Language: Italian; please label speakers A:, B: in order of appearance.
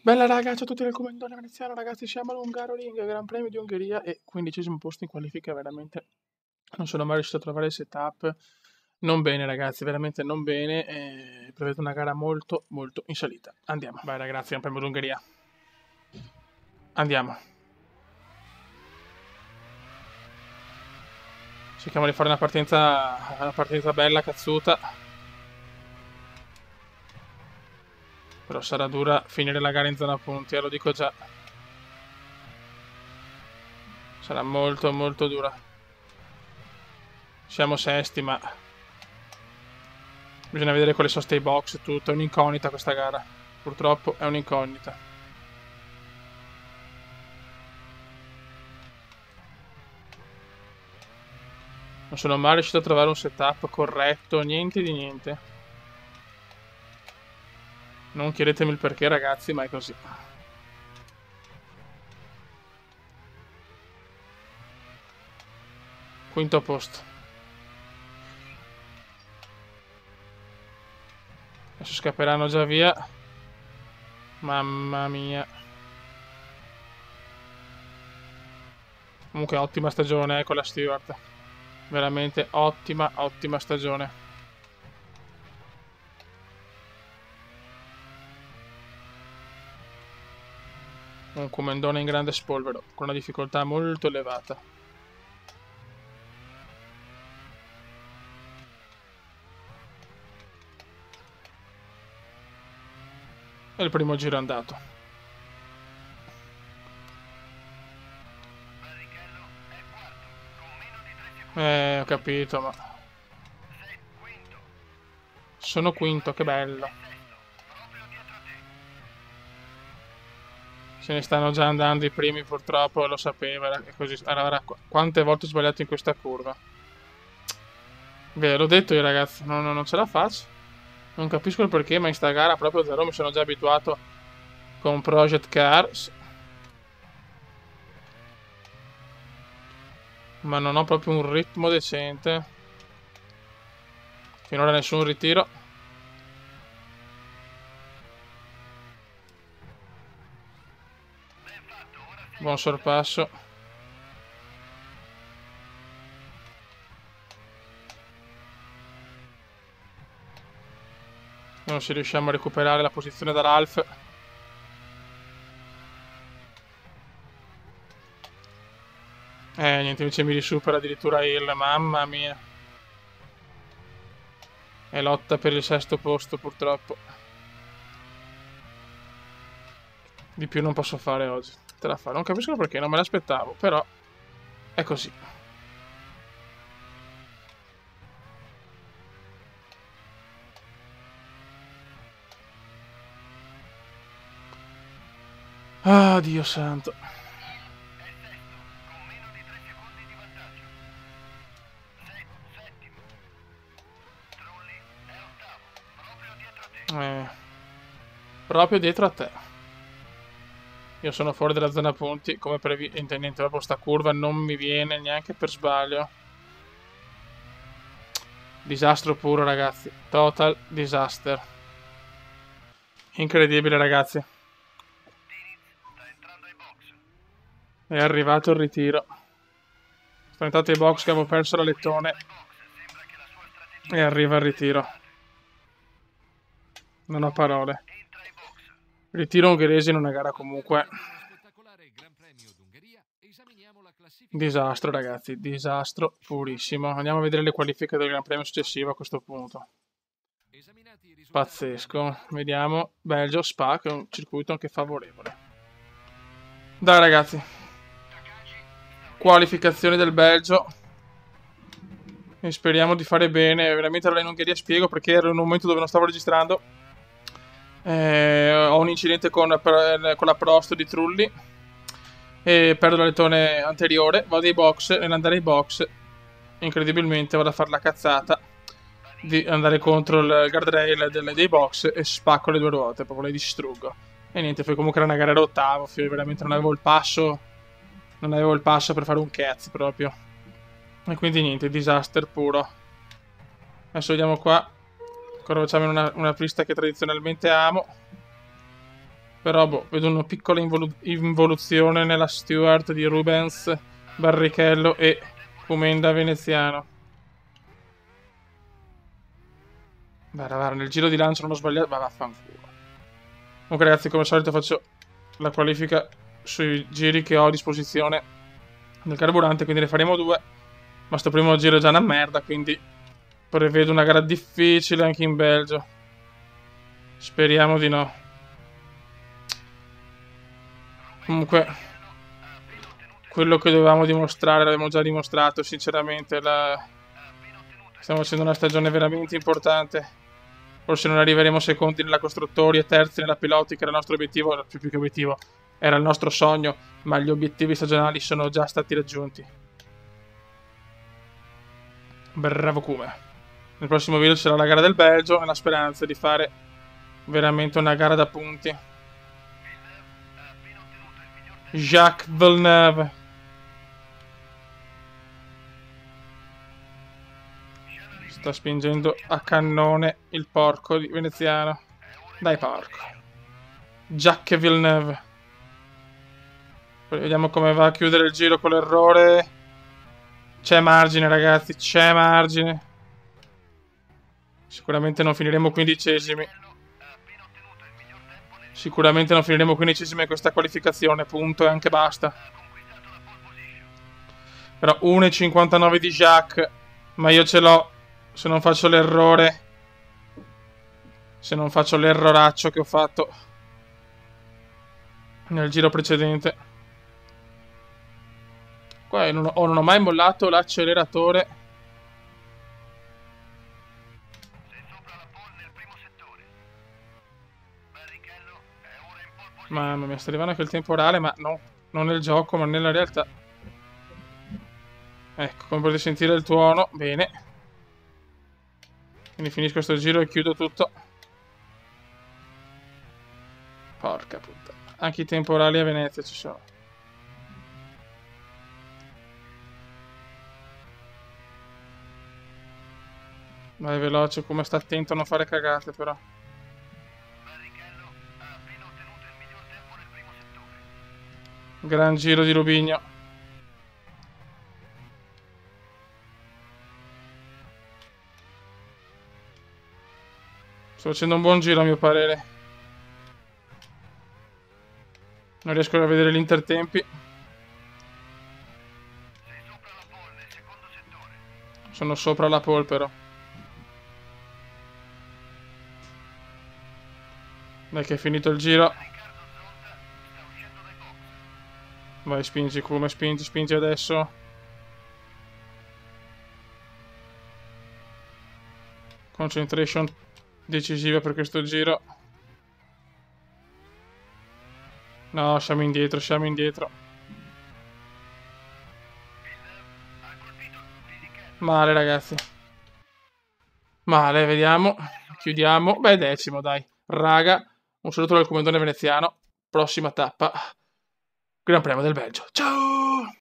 A: Bella raga, ciao a tutti del commentone veneziano, ragazzi, siamo all'Ungaroring Gran Premio di Ungheria e 15° posto in qualifica, veramente non sono mai riuscito a trovare il setup, non bene ragazzi, veramente non bene, prevedo una gara molto molto in salita. Andiamo, vai ragazzi, Gran Premio d'Ungheria, andiamo. Cerchiamo di fare una partenza bella, cazzuta, però sarà dura finire la gara in zona punti, lo dico già. Sarà molto molto dura. Siamo sesti, ma bisogna vedere quali sono stay box e tutto. È un'incognita questa gara. Purtroppo è un'incognita. Non sono mai riuscito a trovare un setup corretto, niente di niente. Non chiedetemi il perché ragazzi, ma è così. Quinto posto. Adesso scapperanno già via. Mamma mia. Comunque ottima stagione con la Stewart. Veramente ottima, ottima stagione. Un comandone in grande spolvero, con una difficoltà molto elevata. E il primo giro è andato. Ho capito, ma... Sono quinto, che bello. Se ne stanno già andando i primi, purtroppo, lo sapevo, era così. Allora, quante volte ho sbagliato in questa curva? Ve l'ho detto io ragazzi, non ce la faccio. Non capisco il perché, ma in sta gara proprio zero mi sono già abituato con Project Cars. Ma non ho proprio un ritmo decente. Finora nessun ritiro. Buon sorpasso. Non si riusciamo a recuperare la posizione da Ralph. Niente, invece mi risupera addirittura il... Mamma mia. È lotta per il sesto posto, purtroppo. Di più non posso fare oggi. Te la fa. Non capisco perché, non me l'aspettavo, però è così. Ah, Dio santo. Proprio dietro a te. Io sono fuori dalla zona punti, come previsto. Niente, proprio sta curva non mi viene neanche per sbaglio. Disastro puro, ragazzi. Total disaster. Incredibile, ragazzi. È arrivato il ritiro. Sono entrato ai box che avevo perso la lettone. E arriva il ritiro. Non ho parole. Ritiro ungherese in una gara comunque. Disastro, ragazzi. Disastro purissimo. Andiamo a vedere le qualifiche del Gran Premio successivo a questo punto. Pazzesco. Vediamo. Belgio, Spa, che è un circuito anche favorevole. Dai, ragazzi. Qualificazione del Belgio. E speriamo di fare bene. Veramente allora in Ungheria spiego perché ero in un momento dove non stavo registrando. Ho un incidente con la Prost di Trulli e perdo la lettone anteriore. Vado ai box e nell'andare ai box incredibilmente vado a fare la cazzata di andare contro il guardrail dei box e spacco le due ruote, proprio le distruggo. E niente, poi comunque era una gara d'ottavo, veramente non avevo il passo per fare un cazzo proprio. E quindi niente, disaster puro. Adesso vediamo qua. Ancora facciamo una pista che tradizionalmente amo. Però boh, vedo una piccola involuzione nella Stewart di Rubens, Barrichello e Comenda veneziano. Guarda, nel giro di lancio non ho sbagliato, ma vaffanculo. Comunque ragazzi, come al solito faccio la qualifica sui giri che ho a disposizione del carburante, quindi ne faremo 2. Ma sto primo giro è già una merda, quindi prevedo una gara difficile anche in Belgio. Speriamo di no. Comunque, quello che dovevamo dimostrare l'abbiamo già dimostrato, sinceramente. Stiamo facendo una stagione veramente importante. Forse non arriveremo secondi nella costruttori e terzi nella piloti, che era il nostro obiettivo, più che obiettivo, era il nostro sogno, ma gli obiettivi stagionali sono già stati raggiunti. Bravo Kuma. Nel prossimo video c'era la gara del Belgio e la speranza di fare veramente una gara da punti. Jacques Villeneuve. Sta spingendo a cannone il porco di veneziano. Dai porco. Jacques Villeneuve. Poi vediamo come va a chiudere il giro con l'errore. C'è margine ragazzi, c'è margine. Sicuramente non finiremo 15esimi. Sicuramente non finiremo 15esimi in questa qualificazione, punto e anche basta. Però 1,59 di Jacques, ma io ce l'ho. Se non faccio l'errore, se non faccio l'erroraccio che ho fatto nel giro precedente. Qua non ho mai mollato l'acceleratore. Mamma mia, sta arrivando anche il temporale, ma no, non nel gioco, ma nella realtà. Ecco, come potete sentire il tuono, bene. Quindi finisco questo giro e chiudo tutto. Porca puttana. Anche i temporali a Venezia ci sono. Vai veloce, come sta attento a non fare cagate però. Gran giro di Rubigno. Sto facendo un buon giro a mio parere. Non riesco a vedere gli intertempi. Sono sopra la pole però. Dai che è finito il giro. Vai, spingi, come spingi adesso. Concentration decisiva per questo giro. No, siamo indietro, siamo indietro. Male, ragazzi. Male, vediamo. Chiudiamo. Beh, 10º, dai. Raga, un saluto dal comandante veneziano. Prossima tappa. Gran Premio del Belgio. Ciao!